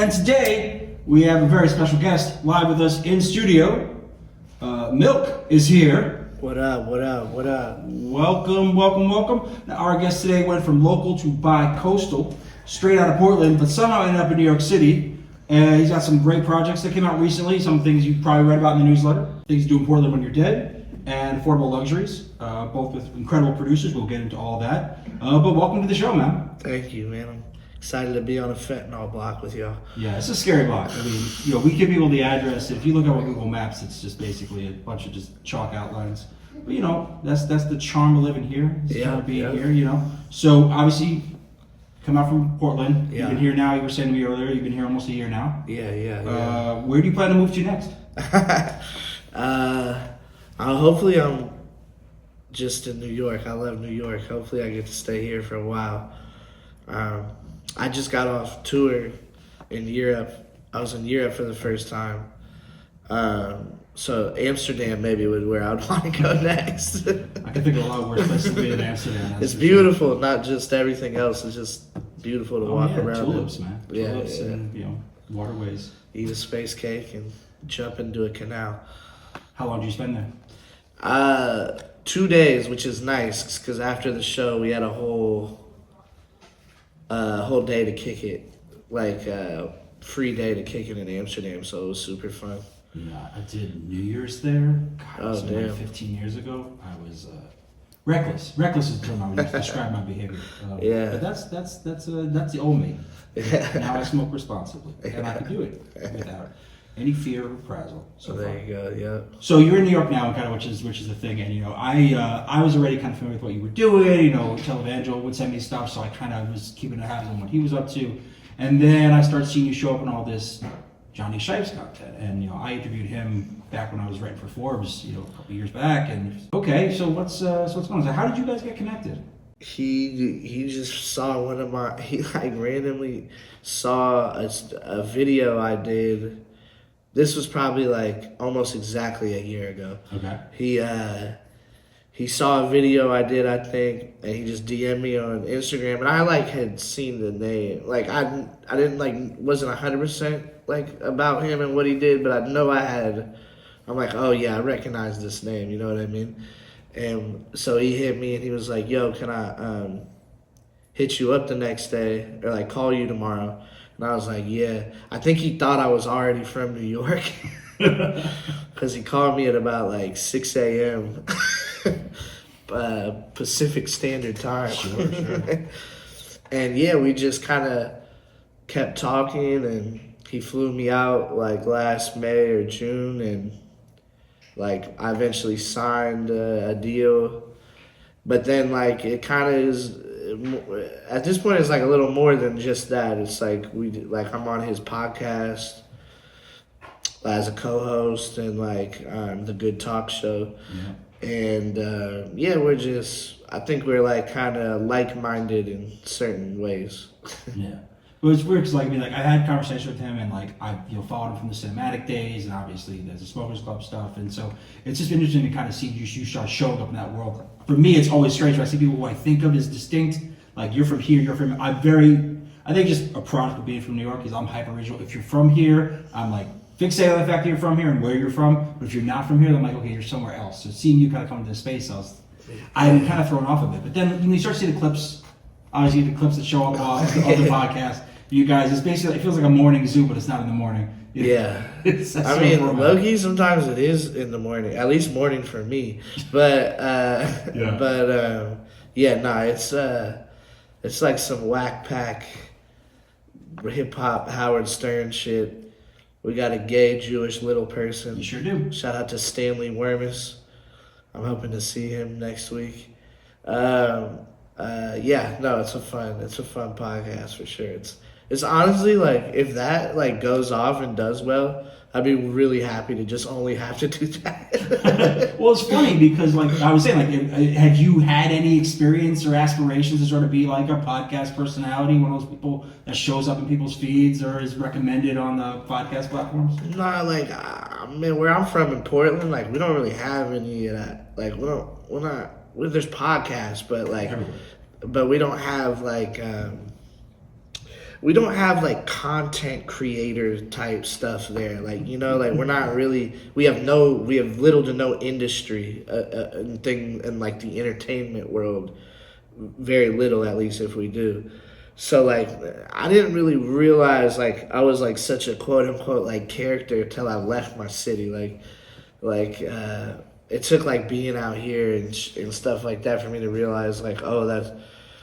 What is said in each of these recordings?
And today, we have a very special guest live with us in studio. Milc is here. What up? Welcome. Now, our guest today went from local to bi-coastal, straight out of Portland, but somehow ended up in New York City. And he's got some great projects that came out recently, some things you probably read about in the newsletter, things you do in Portland when you're dead, and Affordable Luxuries, both with incredible producers. We'll get into all that. But welcome to the show, man. Thank you, man. I'm excited to be on a fentanyl block with y'all. Yeah, it's a scary block. I mean, we give people the address. If you look at Google Maps, it's just basically a bunch of just chalk outlines. But that's the charm of living here. It's kind of being here, So obviously, come out from Portland. Yeah. You've been here now. You were saying to me earlier. You've been here almost a year now. Yeah. Where do you plan to move to next? Hopefully I'm just in New York. I love New York. Hopefully I get to stay here for a while. I just got off tour in Europe. I was in Europe for the first time. So Amsterdam maybe would where I'd want to go next. I can think of a lot of worse places to be than Amsterdam. It's beautiful, not just everything else. It's just beautiful to walk around. Tulips, man. Tulips Yeah. and waterways. Eat a space cake and jump into a canal. How long did you spend there? 2 days, which is nice because after the show we had a whole day to kick it, like free day to kick it in Amsterdam. So it was super fun. Yeah, I did New Year's there. God, it was like 15 years ago. I was reckless. Reckless is the term I would use to describe my behavior. But that's the old me. Now I smoke responsibly, and I can do it without any fear of reprisal. So there you go. Yeah. So you're in New York now, kind of, which is the thing. And I was already kind of familiar with what you were doing. Televangel would send me stuff, so I kind of was keeping tabs on what he was up to. And then I started seeing you show up in all this Jonny Shipes content, and I interviewed him back when I was writing for Forbes, a couple years back. And okay, so what's going on? So how did you guys get connected? He just saw he randomly saw a video I did. This was probably like almost exactly a year ago. Okay. He saw a video I did, I think, and he just DM'd me on Instagram, and I had seen the name. I didn't wasn't 100% about him and what he did, but I know I'm like, oh yeah, I recognize this name, you know what I mean? And so he hit me and he was like, yo, can I hit you up the next day or call you tomorrow? And I was like, yeah. I think he thought I was already from New York because he called me at about 6 a.m. Pacific Standard Time. Sure. And yeah, we just kind of kept talking, and he flew me out last May or June, and I eventually signed a deal. But then it kind of is, at this point it's a little more than just that. It's I'm on his podcast as a co-host and the GoodTalk show. Yeah. And I think we're kind of like-minded in certain ways. Yeah. Well, it's weird because I had a conversation with him, and I followed him from the cinematic days, and obviously there's the Smokers Club stuff, and so it's just interesting to kind of see you start showing up in that world. For me, it's always strange when I see people who I think of as distinct. You're from here, you're from. I think just a product of being from New York is I'm hyper regional. If you're from here, I'm fixated on the fact that you're from here and where you're from. But if you're not from here, I'm okay, you're somewhere else. So seeing you kind of come into the space, I'm kind of thrown off of it. But then when you start seeing the clips, obviously the clips that show up on the podcast. You guys, it's basically, it feels like a morning zoo, but it's not in the morning. Yeah. Low-key, sometimes it is in the morning, at least morning for me. But, it's some whack pack hip-hop Howard Stern shit. We got a gay Jewish little person. You sure do. Shout out to Stanley Wormus. I'm hoping to see him next week. It's a fun podcast for sure. It's honestly if that goes off and does well, I'd be really happy to just only have to do that. Well, it's funny because I was saying, had you had any experience or aspirations to sort of be a podcast personality, one of those people that shows up in people's feeds or is recommended on the podcast platforms? Nah, where I'm from in Portland, we don't really have any of that. There's podcasts, but we don't have we don't have like content creator type stuff there. Like, you know, like we're not really, we have little to no industry thing in like the entertainment world. Very little, at least if we do. So like, I didn't really realize like I was like such a quote unquote like character until I left my city. It took like being out here and stuff like that for me to realize like, oh, that's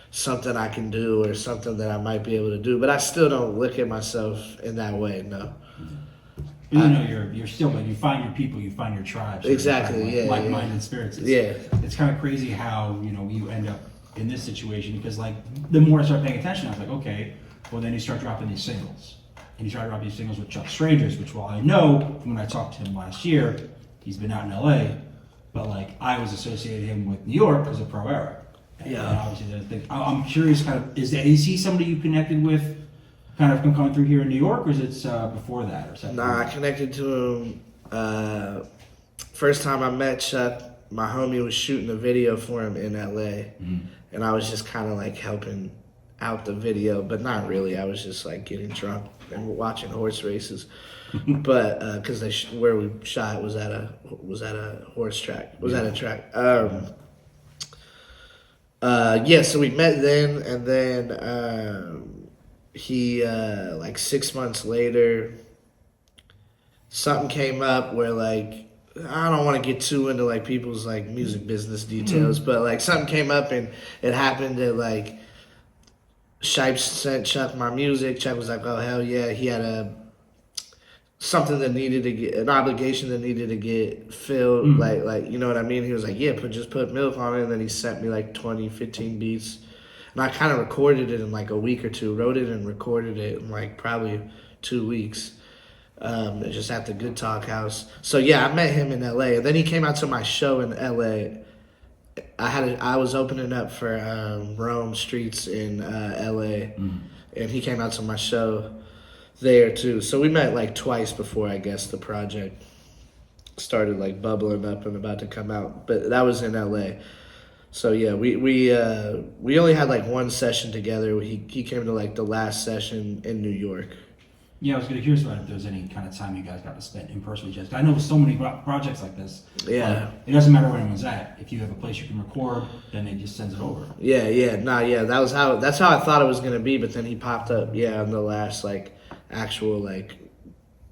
something I can do or something that I might be able to do. But I still don't look at myself in that way. No. But you know, you're still, like, you find your people, you find your tribes. Exactly. Like-minded spirits. It's kind of crazy how, you know, you end up in this situation because, like, the more I start paying attention, I was like, okay, well, then you start dropping these singles. And you start dropping these singles with Chuck Strangers, which, while I know from when I talked to him last year, he's been out in LA, but, like, I was associating him with New York because of Pro Era. And obviously, I'm curious, kind of, is he somebody you connected with, kind of coming through here in New York, or is it before that or something? Nah, I connected to him. First time I met Chuck, my homie was shooting a video for him in LA, and I was just kind of like helping out the video, but not really. I was just like getting drunk and watching horse races. But because where we shot was at a horse track. At a track. So we met then, and then he like 6 months later, something came up where like I don't want to get too into like people's like music business details, but like something came up and it happened that like Shipes sent Chuck my music. Chuck was like, oh hell yeah, he had something that needed to get, an obligation that needed to get filled, like you know what I mean? He was like, yeah, just put Milc on it, and then he sent me like 20, 15 beats. And I kind of recorded it in like a week or two, wrote it and recorded it in like probably 2 weeks, just at the GoodTalk house. So yeah, I met him in LA, and then he came out to my show in LA. I was opening up for Rome Streets in LA, and he came out to my show there too. So we met like twice before I guess the project started like bubbling up and about to come out. But that was in LA. So yeah, we only had like one session together. He came to like the last session in New York. Yeah, I was going to curious about if there was any kind of time you guys got to spend in person with each other. I know with so many projects like this, it doesn't matter where anyone's at. If you have a place you can record, then it just sends it over. That's how I thought it was going to be. But then he popped up, on the last like actual like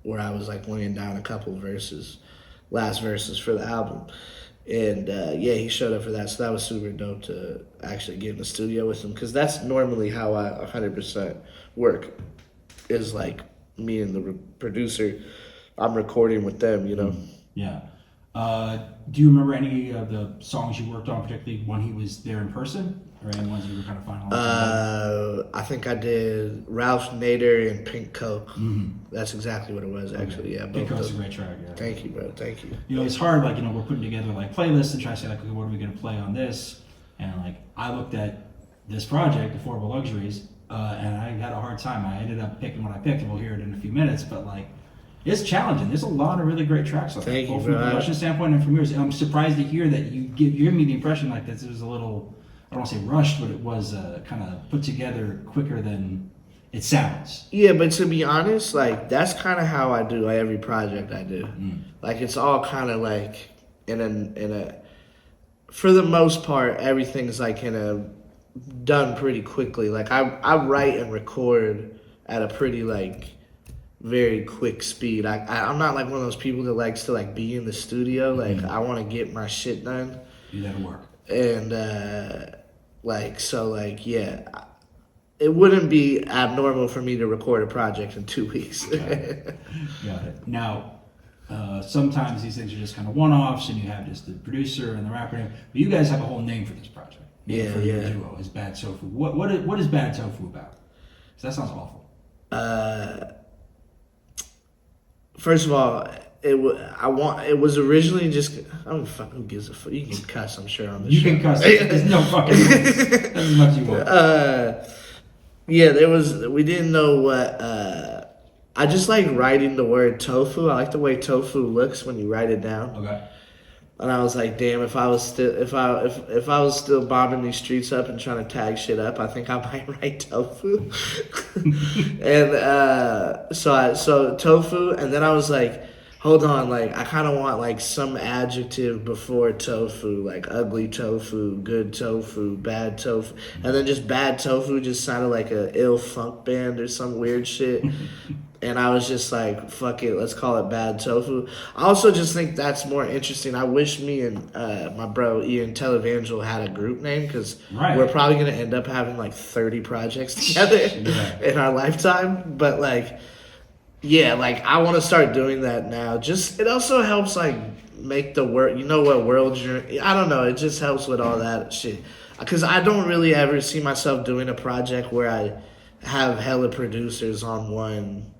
where I was like laying down a couple last verses for the album. And he showed up for that, so that was super dope to actually get in the studio with him, because that's normally how I 100% work, is like me and the producer, I'm recording with them, you know. Yeah. Do you remember any of the songs you worked on, particularly when he was there in person, or any ones you were kind of finalizing? I think I did Ralph Nader and Pink Coke. That's exactly what it was, actually. Yeah, Pink Coke's a great track. Yeah. Thank you, bro. Thank you. You know, it's hard. Like, you know, we're putting together like playlists and trying to say like, okay, what are we going to play on this? And like, I looked at this project, Affordable Luxuries, and I had a hard time. I ended up picking what I picked, and we'll hear it in a few minutes. But like, it's challenging. There's a lot of really great tracks on there, both from a production standpoint and from yours. And I'm surprised to hear that you give me the impression like this was a little, I don't want to say rushed, but it was kind of put together quicker than it sounds. Yeah, but to be honest, like that's kind of how I do every project I do. Like it's all kind of like in a for the most part, everything's like done pretty quickly. Like I write and record at a pretty like very quick speed. I'm not like one of those people that likes to like be in the studio. Like I want to get my shit done. Do that work. And it wouldn't be abnormal for me to record a project in 2 weeks. Got it. Now, sometimes these things are just kind of one-offs, and you have just the producer and the rapper name. But you guys have a whole name for this project. For your duo is Bad Tofu. What is Bad Tofu about? 'Cause that sounds awful. First of all, it was originally just, I don't fuck, who gives a fuck? You can cuss, I'm sure, on the show. You can cuss. There's no fucking rules. That's as much as you want. We didn't know what, I just like writing the word tofu. I like the way tofu looks when you write it down. Okay. And I was like, damn, if I was still bombing these streets up and trying to tag shit up, I think I might write Tofu. And so Tofu, and then I was like, hold on, like I kind of want like some adjective before Tofu, like ugly tofu, good tofu, bad tofu, and then just Bad Tofu just sounded like a ill funk band or some weird shit. And I was just like, fuck it, let's call it Bad Tofu. I also just think that's more interesting. I wish me and my bro Ian Televangel had a group name, because we're probably going to end up having like 30 projects together in our lifetime. But like, yeah, like I want to start doing that now. Just, it also helps like make the world, you know what world you're, I don't know, it just helps with all that shit. Because I don't really ever see myself doing a project where I have hella producers on one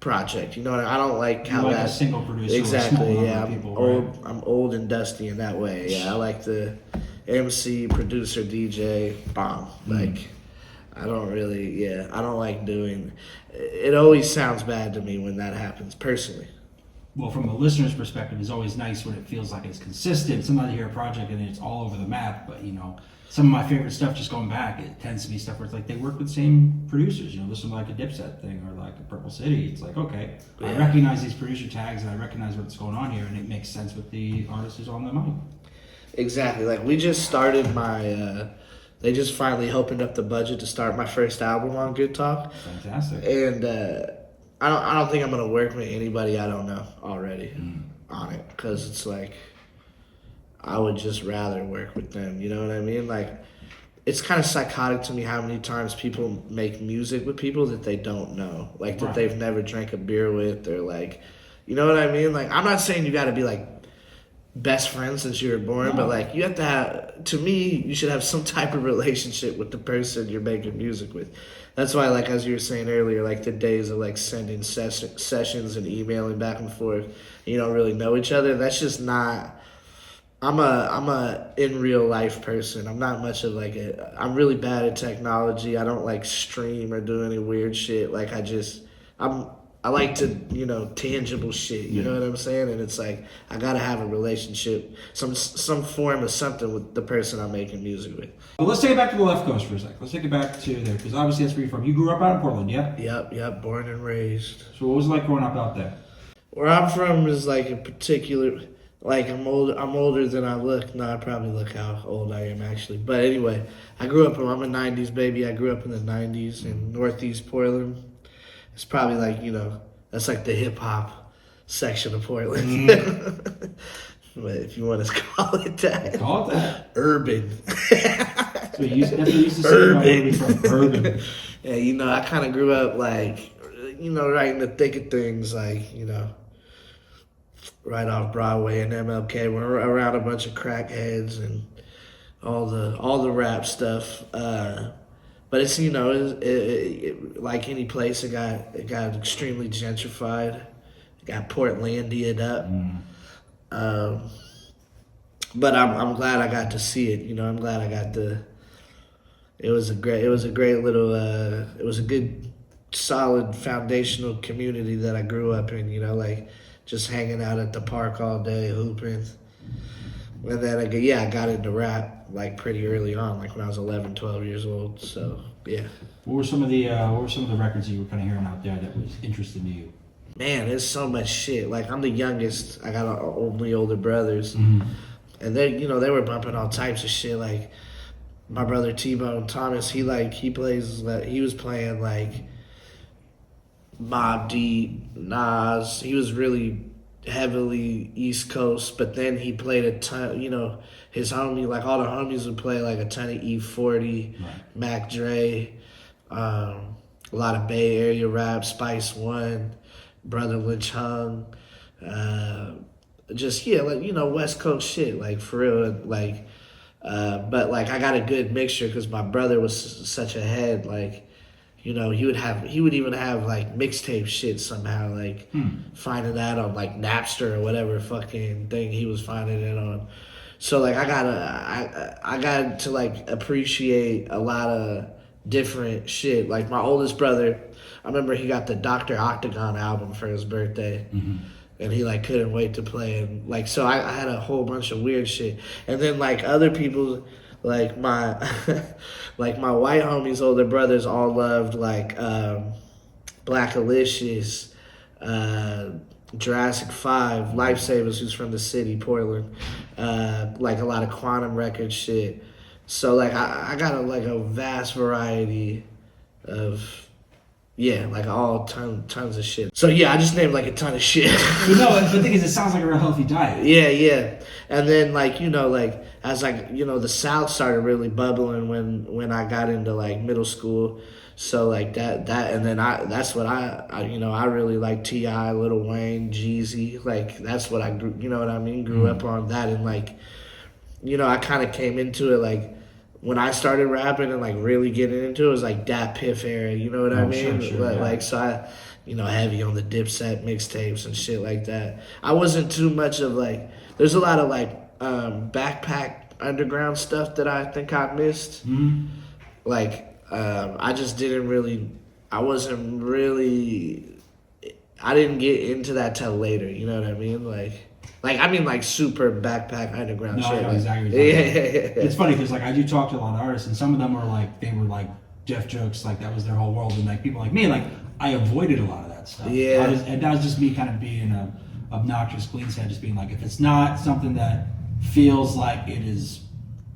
project, you know what I don't like how like that a single producer. exactly. Yeah, people, I'm old and dusty in that way. Yeah, I like the MC, producer, DJ, bomb. Like, I don't really. Yeah, I don't like doing. It always sounds bad to me when that happens personally. Well, from a listener's perspective, it's always nice when it feels like it's consistent. Sometimes you hear a project and it's all over the map, but you know. Some of my favorite stuff, just going back, it tends to be stuff where it's like they work with the same producers. You know, listen to like a Dipset thing or like a Purple City. It's like, okay, I recognize these producer tags and I recognize what's going on here, and it makes sense with the artist who's on the mic. Exactly. Like we just started my. They just finally opened up the budget to start my first album on GoodTalk. Fantastic. And I don't think I'm gonna work with anybody I don't know already on it, because it's like. I would just rather work with them, you know what I mean? Like, it's kind of psychotic to me how many times people make music with people that they don't know. Like, that they've never drank a beer with, or like, you know what I mean? Like, I'm not saying you gotta be like best friends since you were born, but like, you have to have, to me, you should have some type of relationship with the person you're making music with. That's why, like, as you were saying earlier, like the days of like sending sessions and emailing back and forth, you don't really know each other. That's just not... I'm a in real life person. I'm not much of like I'm really bad at technology. I don't like stream or do any weird shit. Like I like to, you know, tangible shit. You know what I'm saying? And it's like I gotta have a relationship, some form of something with the person I'm making music with. Well, let's take it back to the left coast for a sec. Let's take it back to there, because obviously that's where you're from. You grew up out in Portland, yeah? Yep. Born and raised. So what was it like growing up out there? Where I'm from is like a particular. Like, I'm older than I look. No, I probably look how old I am, actually. But anyway, I'm a 90s baby. I grew up in the 90s in Northeast Portland. It's probably like, you know, that's like the hip-hop section of Portland. But if you want to call it that. Call it that. Urban. So you used to say urban. From urban. Yeah, you know, I kind of grew up, like, you know, right in the thick of things, like, you know, right off Broadway and MLK. We're around a bunch of crackheads and all the rap stuff. But it's, you know, it, like any place, it got extremely gentrified. It got Portlandia'd up. But I'm glad I got to see it. You know, I'm glad I got to. It was a great little. It was a good, solid, foundational community that I grew up in. You know, like. Just hanging out at the park all day, hooping. And then, I got into rap, like, pretty early on, like, when I was 11, 12 years old, so, yeah. What were some of the records you were kind of hearing out there that was interesting to you? Man, there's so much shit. Like, I'm the youngest. I got only older brothers. And they were bumping all types of shit. Like, my brother T-Bone Thomas, he was playing, like, Mobb Deep, Nas. He was really heavily East Coast, but then he played a ton, you know, his homie, like all the homies would play like a ton of E40, Mac Dre, a lot of Bay Area rap, Spice One, Brother Lynch Hung, just, like, you know, West Coast shit, like, for real, like, but, like, I got a good mixture because my brother was such a head, like, you know, he would even have like mixtape shit somehow, like finding that on like Napster or whatever fucking thing he was finding it on. So like I got to like appreciate a lot of different shit. Like my oldest brother, I remember he got the Dr. Octagon album for his birthday. and he like couldn't wait to play, and like so I had a whole bunch of weird shit, and then like other people, like my like my white homies' older brothers all loved like Black Alicious, Jurassic 5, Lifesavers, who's from the city, Portland, like a lot of Quantum Records shit. So like I got a vast variety of like all tons of shit. So yeah, I just named like a ton of shit. But no, the thing is, it sounds like a real healthy diet. Yeah. And then like, you know, like as like, you know, the South started really bubbling when I got into like middle school. So like that and then that's what I you know, I really like T.I., Lil Wayne, Jeezy. Like that's what I grew, you know what I mean? Grew up on that, and like, you know, I kind of came into it like when I started rapping and like really getting into it was like that Piff era, you know what I mean? Sure, but yeah. like so I, you know, heavy on the Dipset mixtapes and shit like that. I wasn't too much of like, there's a lot of like backpack underground stuff that I think I missed. Mm-hmm. Like I just didn't really, I didn't get into that till later, you know what I mean? Like I mean, like super backpack underground No, shit. I know Like, exactly what you're talking about. yeah. It's funny because like I do talk to a lot of artists, and some of them are like they were like Jeff Jokes, like that was their whole world, and like people like me, like I avoided a lot of that stuff. Yeah. And that was just me kind of being a obnoxious queenshead, just being like, if it's not something that feels like it is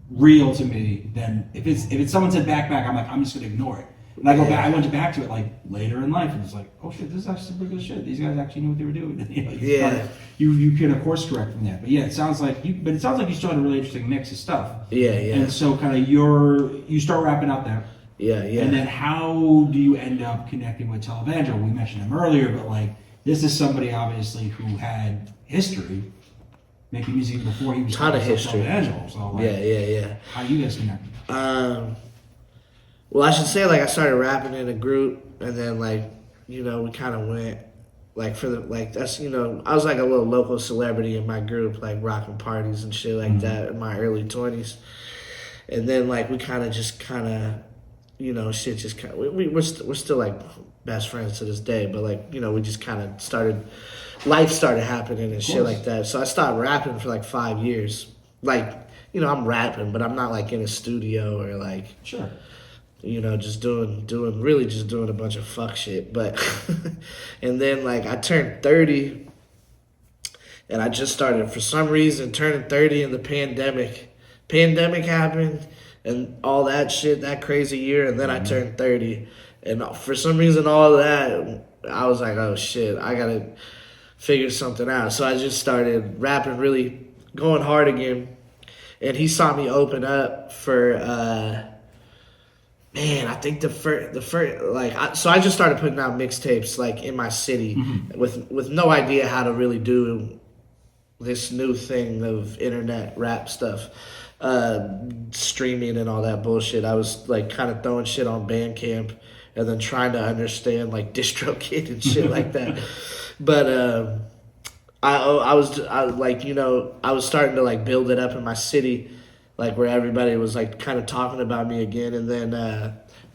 real to me, then if it's someone said backpack, I'm like, I'm just gonna ignore it. And I went back to it like later in life, and it's like, oh shit, this is actually pretty good shit. These guys actually knew what they were doing. You can of course correct from that. But yeah, it sounds like you started a really interesting mix of stuff. Yeah. And so kind of you start wrapping up there. Yeah. And then how do you end up connecting with Televangel? We mentioned him earlier, but like this is somebody obviously who had history making music before he was ton of history. Televangel. So like, Yeah. how do you guys connect? Well, I should say, like, I started rapping in a group, and then, like, you know, we kind of went, like, that's, you know, I was, like, a little local celebrity in my group, like, rocking parties and shit like that in my early 20s. And then, like, we kind of, you know, shit just kind of, we're still, like, best friends to this day, but, like, you know, we just kind of life started happening and shit like that. So I started rapping for, like, 5 years. Like, you know, I'm rapping, but I'm not, like, in a studio or, like... Sure. You know, just doing a bunch of fuck shit. But, and then like I turned 30 and I just started, for some reason, turning 30 in the pandemic. Pandemic happened and all that shit, that crazy year. And then I turned 30. And for some reason, all of that, I was like, oh shit, I gotta figure something out. So I just started rapping, really going hard again. And he saw me open up for, man, I think the first like so I just started putting out mixtapes like in my city with no idea how to really do this new thing of internet rap stuff, streaming and all that bullshit. I was like kind of throwing shit on Bandcamp and then trying to understand like DistroKid and shit like that. But I was starting to like build it up in my city, like where everybody was like kind of talking about me again, and then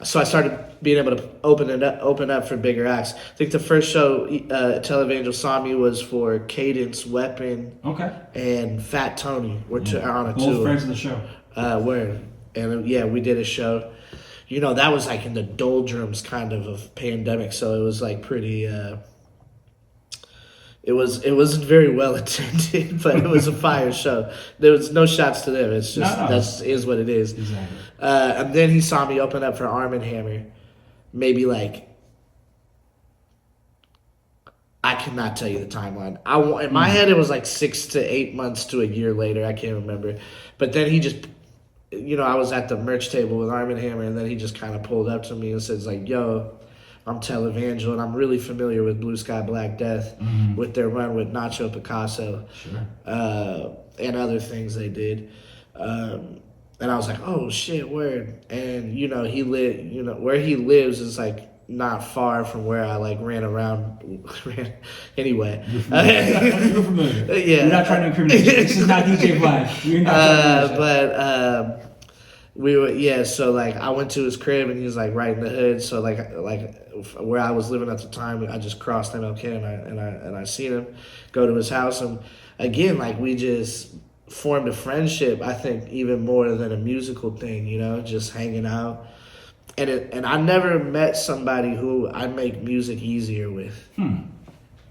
so I started being able to open up for bigger acts. I think the first show Televangel saw me was for Cadence, Weapon, and Fat Tony. We're on a tour. Both friends of the show. We did a show. You know, that was like in the doldrums kind of pandemic, so it was like pretty. It wasn't very well attended, but it was a fire show. There was no shots to them. It's just that's is what it is. Exactly. And then he saw me open up for Arm & Hammer. Maybe like I cannot tell you the timeline. In my head it was like 6 to 8 months to a year later. I can't remember. But then he just, you know, I was at the merch table with Arm & Hammer, and then he just kind of pulled up to me and says like, "Yo, I'm Televangel, and I'm really familiar with Blue Sky Black Death with their run with Nacho Picasso, and other things they did." And I was like, "Oh shit, word!" And you know, where he lives is like not far from where I like ran around. Anyway, You're familiar. Yeah, You're not trying to incriminate. This is not DJ Black. You're not trying to we were, yeah, so like I went to his crib and he was like right in the hood. So like where I was living at the time, I just crossed MLK and I seen him, go to his house, and again, like we just formed a friendship, I think even more than a musical thing, you know, just hanging out. And I never met somebody who I make music easier with.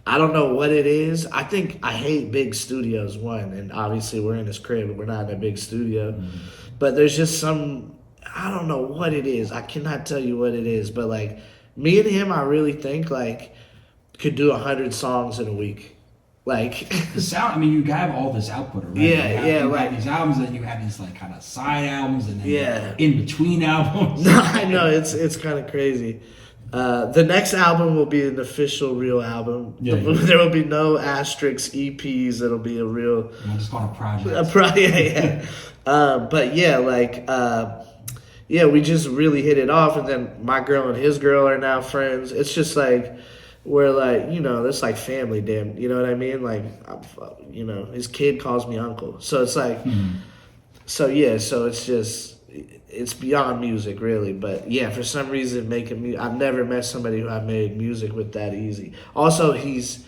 I don't know what it is. I think I hate big studios, one, and obviously we're in this crib, we're not in a big studio. But there's just some, I don't know what it is. I cannot tell you what it is. But like me and him, I really think like could do 100 songs in a week. Like the sound. I mean, you have all this output already. You have these albums, and you have these like kind of side albums, and then in between albums. No, I know it's kind of crazy. The next album will be an official real album. There will be no asterisk EPs. It'll be a real. We'll just call it a project. Yeah. But yeah, like we just really hit it off, and then my girl and his girl are now friends. It's just like we're like, you know, it's like family, damn. You know what I mean? Like, you know, his kid calls me uncle, so it's like, so it's just. It's beyond music, really. But yeah, for some reason, making music, I've never met somebody who I made music with that easy. Also, his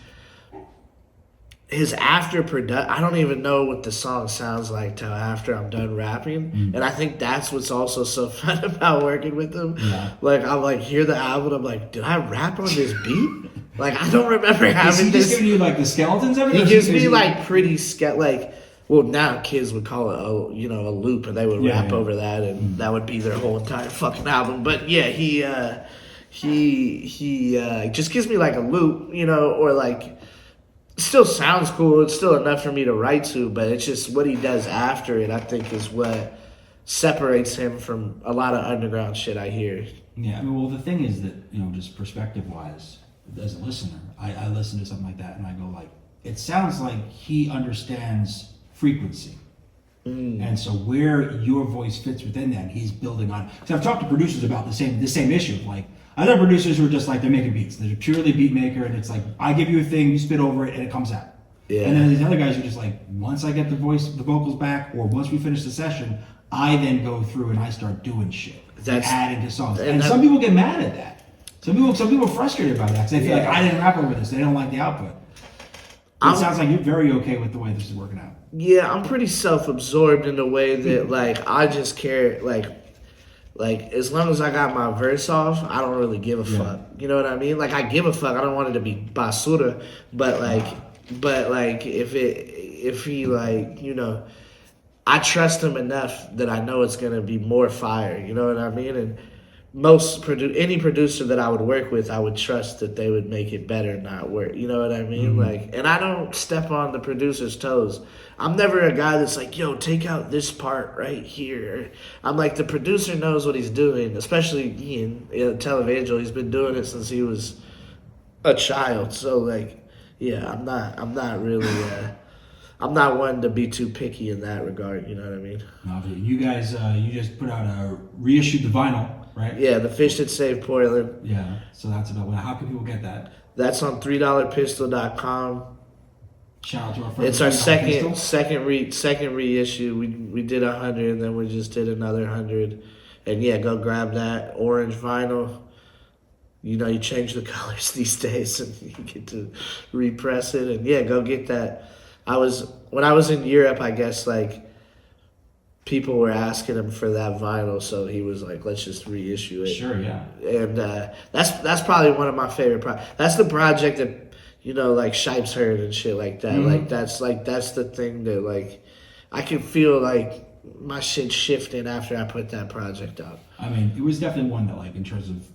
after production, I don't even know what the song sounds like till after I'm done rapping. And I think that's what's also so fun about working with him. Like, I'm like, hear the album, I'm like, did I rap on this beat? Like, I don't remember having this. Is he just giving you like the skeletons of it? He gives me like pretty like. Well, now kids would call it a loop, and they would rap over that, and that would be their whole entire fucking album. But yeah, he just gives me like a loop, you know, or like still sounds cool. It's still enough for me to write to, but it's just what he does after it, I think, is what separates him from a lot of underground shit I hear. Yeah, I mean, well, the thing is that, you know, just perspective-wise, as a listener, I listen to something like that, and I go like, it sounds like he understands frequency. And so where your voice fits within that, he's building on. So I've talked to producers about the same issue. Like, other producers who are just like, they're making beats. They're purely beat maker, and it's like, I give you a thing, you spit over it, and it comes out. Yeah. And then these other guys are just like, once I get the vocals back, or once we finish the session, I then go through and I start doing shit. That's adding to songs. And some people get mad at that. Some people are frustrated by that because they feel like I didn't rap over this. They don't like the output. It sounds like you're very okay with the way this is working out. Yeah, I'm pretty self-absorbed in the way that, like, I just care, like as long as I got my verse off, I don't really give a fuck. You know what I mean? Like, I give a fuck. I don't want it to be basura, but if he, like, you know, I trust him enough that I know it's gonna be more fire. You know what I mean? And any producer that I would work with, I would trust that they would make it better, not work. You know what I mean? Like, and I don't step on the producer's toes. I'm never a guy that's like, yo, take out this part right here. I'm like, the producer knows what he's doing, especially Ian, Televangel. He's been doing it since he was a child. So like, yeah, I'm not really, I'm not one to be too picky in that regard. You know what I mean? No, you guys, you just put out reissued the vinyl. Right? Yeah, the Fish That Saved Portland. Yeah, so that's about how can people get that? That's on $3pistol.com. Shout out to our friends. It's our second reissue. We did 100, and then we just did another 100. And yeah, go grab that orange vinyl. You know, you change the colors these days, and you get to repress it. And yeah, go get that. When I was in Europe, I guess like, people were asking him for that vinyl, so he was like, let's just reissue it. Sure, yeah. And that's probably one of my favorite that's the project that, you know, like Shipes heard and shit like that. Like that's the thing that, like, I can feel like my shit shifting after I put that project out. I mean, it was definitely one that, like, in terms of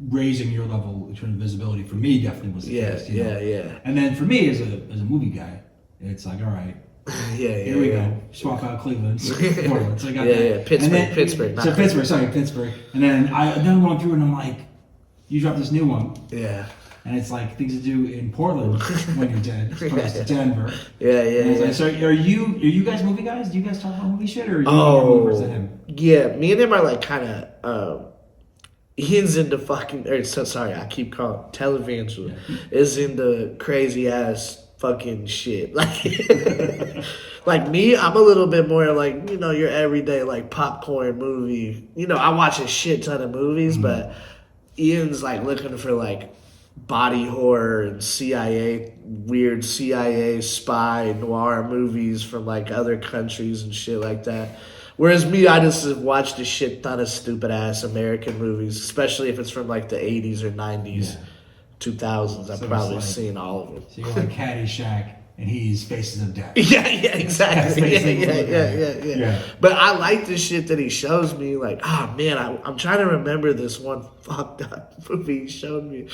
raising your level in terms of visibility, for me definitely was the case. Yeah. And then for me as a movie guy, it's like, all right, here we go. Swap out Cleveland. Portland. So I got that. Pittsburgh. Pittsburgh. And then I'm going through and I'm like, you dropped this new one. Yeah. And it's like things to do in Portland when you're dead, as opposed to Denver. Yeah. Like, so are you guys movie guys? Do you guys talk about movie shit, or are you more movers than him? Yeah, me and him are like kind of. Ian's into fucking. I keep calling Televangel is into crazy ass fucking shit. Like Like me, I'm a little bit more like, your everyday like popcorn movie. I watch a shit ton of movies, but Ian's like looking for like body horror and weird CIA spy noir movies from like other countries and shit like that. Whereas me, I just have watched a shit ton of stupid ass American movies, especially if it's from like the 80s or 90s, 2000s. I've probably seen all of them. So you're like Caddyshack, and he's Faces of Death. Yeah, exactly. Yeah. But I like the shit that he shows me. Like, man, I'm trying to remember this one fucked up movie he showed me.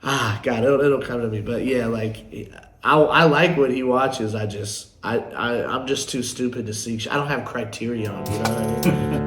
God, it'll come to me. But yeah, like, I like what he watches. I'm just too stupid to see. I don't have Criterion, you know what I mean?